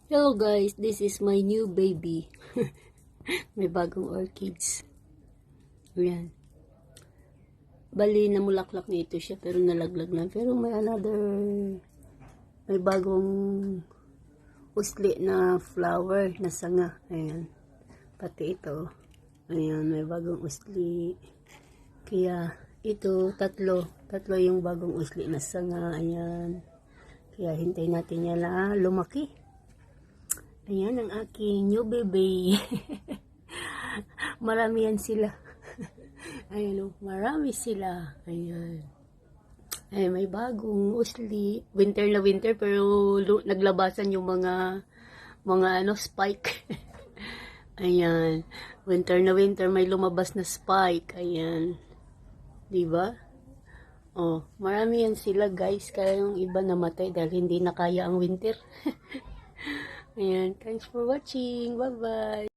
Hello guys, this is my new baby. May bagong orchids. Ayan. Bali, namulaklak na ito siya pero nalaglag na. Pero may bagong usli na flower na sanga. Ayan. Pati ito. Ayan, may bagong usli. Kaya ito, tatlo yung bagong usli na sanga. Ayan. Kaya hintayin natin yan na lumaki. Ayan ang aking new baby. Marami yan sila. Ayan o, marami sila. Ayan. Ay, may bagong usli. Winter na winter pero naglabasan yung mga spike. Ayan. Winter na winter may lumabas na spike. Ayan. Diba? Oh, marami yan sila guys. Kaya yung iba namatay dahil hindi na kaya ang winter. Ayan, thanks for watching. Bye-bye.